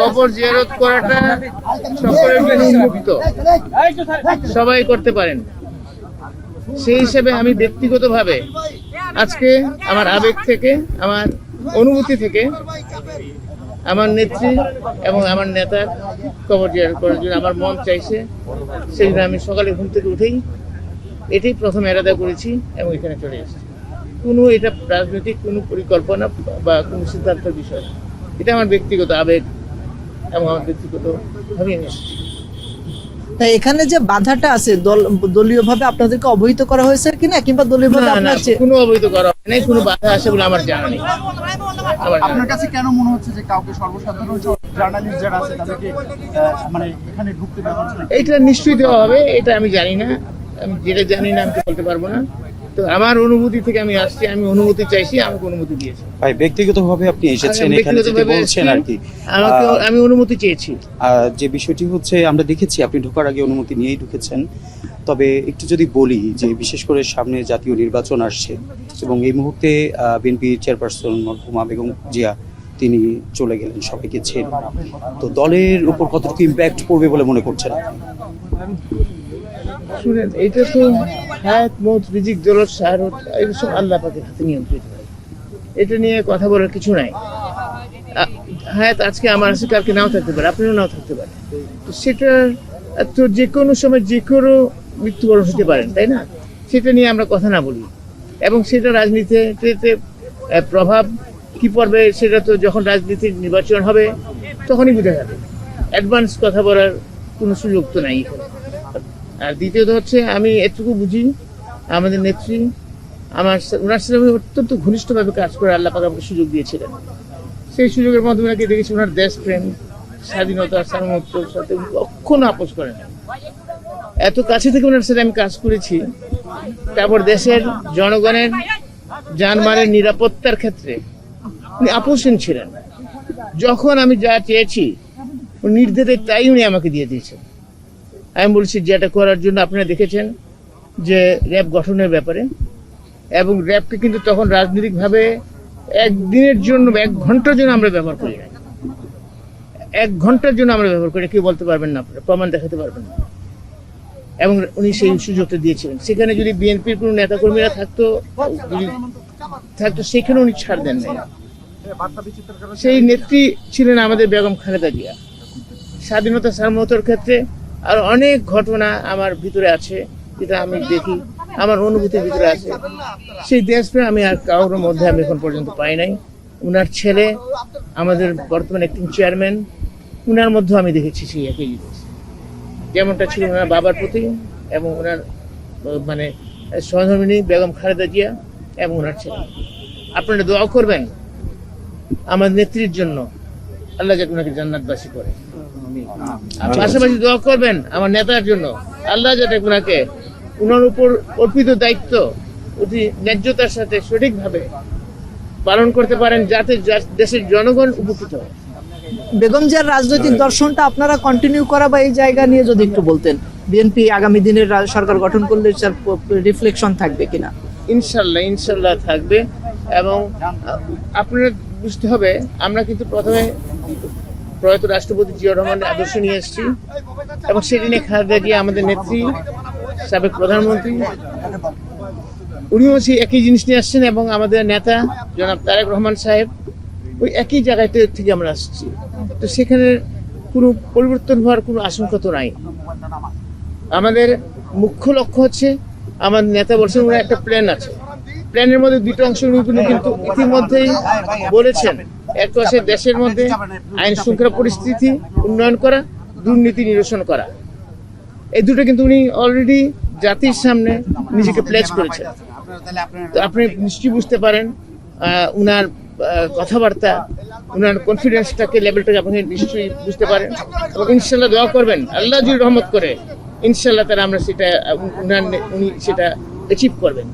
কবর জিয়ারত করাটা সকলের জন্য উন্মুক্ত, সবাই করতে পারেন। সেই হিসেবে আমি ব্যক্তিগতভাবে আজকে আমার আবেগ থেকে, আমার অনুভূতি থেকে আমার নেত্রী এবং আমার নেতার কবর জিয়ারত করার জন্য আমার মন চাইছে। সেই জন্য আমি সকালে ঘুম থেকে উঠেই এটাই প্রথম এরাদা করেছি এবং এখানে চলে এসেছি। কোনো এটা রাজনৈতিক কোনো পরিকল্পনা বা কোনো সিদ্ধান্তের বিষয় না, এটা আমার ব্যক্তিগত আবেগ এবং আমার ব্যক্তিগতভাবে আমি এসেছি। তাই এখানে যে বাধাটা আছে দলীয়ভাবে আপনাদেরকে অবহিত করা হয়েছে কিনা, কিংবা দলীয়ভাবে কোনো অবহিত করা হয় নাই, কোনো বাধা আছে বলে আমার জানা নেই। আপনার কাছে কেন মনে হচ্ছে যে কাউকে সর্বসাধারণ জার্নালিস্ট যারা আছে তাদেরকে মানে এখানে ঢুকতে দেওয়া হচ্ছে না? এটা নিশ্চয়ই দেওয়া হবে, এটা আমি জানি না। আমি যেটা জানি না আমি তো বলতে পারবো না। তো আমার অনুভূতি থেকে আমি আসছি, আমি অনুমতি চাইছি, আমাকে অনুমতি দিয়েছে। ভাই ব্যক্তিগতভাবে আপনি এসেছেন এখানে যেতে বলছেন আর কি, আমি অনুমতি চেয়েছি। যে বিষয়টি হচ্ছে আমরা দেখেছি আপনি ঢোকার আগে অনুমতি নিয়েই ঢুকেছেন। তবে একটু যদি বলি যে বিশেষ করে সামনে জাতীয় নির্বাচন আসছে এবং এই মুহূর্তে বিএনপি চেয়ারপারসন মরহুমা বেগম জিয়া তিনি চলে গেলেন সবাইকে ছেড়ে, তো দলের উপর কতটুকু ইম্প্যাক্ট পড়বে বলে মনে করছেন? শুনেন, এটা তো হায়াত মৌত রিজিক দৌলত শাহরত এইসব আল্লাহ পাকের হাতে নিয়ন্ত্রিত হয়, এটা নিয়ে কথা বলার কিছু নাই। হায়াত আজকে আমার আছে, কালকে নাও থাকতে পারে, আপনারও নাও থাকতে পারে। তো সেটা তো যে কোনো সময় যে কোনো মৃত্যুবরণ হতে পারেন, তাই না? সেটা নিয়ে আমরা কথা না বলি, এবং সেটা রাজনীতিতে প্রভাব কি পড়বে সেটা তো যখন রাজনীতির নির্বাচন হবে তখনই বোঝা যাবে। অ্যাডভান্স কথা বলার কোনো সুযোগ তো নাই এখানে। আর দ্বিতীয়ত হচ্ছে, আমি এটুকু বুঝি আমাদের নেত্রী ওনার সাথে আমি অত্যন্ত ঘনিষ্ঠভাবে কাজ করে আল্লাহ পাক আমাকে সুযোগ দিয়েছিলেন। সেই সুযোগের মাধ্যমে নাকি দেখেছি ওনার দেশপ্রেম, স্বাধীনতা, সার্বভৌমত্বের সাথে কখনো আপোষ করে না। এত কাছে থেকে ওনার সাথে আমি কাজ করেছি, তারপর দেশের জনগণের জানমালের নিরাপত্তার ক্ষেত্রে উনি আপোষহীন ছিলেন। যখন আমি যা চেয়েছি নির্দেশে তাই উনি আমাকে দিয়ে দিয়েছেন। আমি বলছি যেটা করার জন্য আপনারা দেখেছেন যে র্যাব গঠনের ব্যাপারে, এবং র্যাবকে কিন্তু তখন রাজনৈতিকভাবে একদিনের জন্য, 1 ঘন্টার জন্য আমরা ব্যবহার করি না। 1 ঘন্টার জন্য আমরা ব্যবহার করি, কেউ বলতে পারবেন না, আপনারা প্রমাণ দেখাতে পারবেন না। এবং উনি সেই সুযোগটা দিয়েছিলেন। সেখানে যদি বিএনপির কোনো নেতাকর্মীরা থাকতো সেখানে উনি ছাড় দেন নাই। সেই নেত্রী ছিলেন আমাদের বেগম খালেদা জিয়া। স্বাধীনতা সার্বভৌমত্বের ক্ষেত্রে আর অনেক ঘটনা আমার ভিতরে আছে, যেটা আমি দেখি, আমার অনুভূতির ভিতরে আছে। সেই দেশপ্রেম আমি আর কারোর মধ্যে আমি এখন পর্যন্ত পাই নাই। উনার ছেলে আমাদের বর্তমান অ্যাক্টিং চেয়ারম্যান, উনার মধ্যেও আমি দেখেছি সেই একই জিনিস, যেমনটা ছিল ওনার বাবার প্রতি এবং ওনার মানে সহধর্মিণী বেগম খালেদা জিয়া এবং ওনার ছেলে। আপনারা দোয়া করবেন আমার নেত্রীর জন্য, আল্লাহ যাতে ওনাকে জান্নাতবাসী করে। পাশাপাশি দোয়া করবেন আমার নেতার জন্য, আল্লাহ যাতে ওনাকে ওনার উপর অর্পিত দায়িত্ব অতি ন্যায্যতার সাথে সঠিকভাবে পালন করতে পারেন, যাতে দেশের জনগণ উপকৃত হয়। বেগম জিয়ার রাজনৈতিক দর্শনটা আপনারা কন্টিনিউ করা বা এই জায়গা নিয়ে যদি একটু বলতেন, বিএনপি আগামী দিনের সরকার গঠন করলে রিফ্লেকশন থাকবে কিনা? ইনশাল্লাহ থাকবে। এবং আপনারা বুঝতে হবে, আমরা কিন্তু প্রথমে প্রয়াত রাষ্ট্রপতি জিয়াউর রহমানের আদর্শ নিয়ে এসেছি, এবং সেটি নিয়ে খালেদা জিয়া আমাদের নেত্রী, সাবেক প্রধানমন্ত্রী, উনিও সেই একই জিনিস নিয়ে আসছেন, এবং আমাদের নেতা জনাব তারেক রহমান সাহেব ওই একই জায়গাতে থেকে আমরা আসছি। তো সেখানে কোনো পরিবর্তন হওয়ার কোনো আশঙ্কা তো নাই। আমাদের মুখ্য লক্ষ্য হচ্ছে, আমার নেতা বলছেন ওনার একটা প্ল্যান আছে, প্ল্যানের মধ্যে 2টা অংশ কিন্তু ইতিমধ্যেই বলেছেন। এক হচ্ছে দেশের মধ্যে আইন শৃঙ্খলা পরিস্থিতি উন্নয়ন করা, দুর্নীতি নিরসন করা। এই দুটো কিন্তু উনি অলরেডি জাতির সামনে নিজেকে প্লেজ করেছেন। তো আপনি নিশ্চয়ই বুঝতে পারেন উনার কথাবার্তা, উনার কনফিডেন্সটাকে, লেভেলটাকে আপনি নিশ্চয়ই বুঝতে পারেন। এবং ইনশাল্লাহ দোয়া করবেন, আল্লাহ যদি রহমত করে ইনশাল্লাহ তারা আমরা সেটা উনি সেটা অ্যাচিভ করবেন।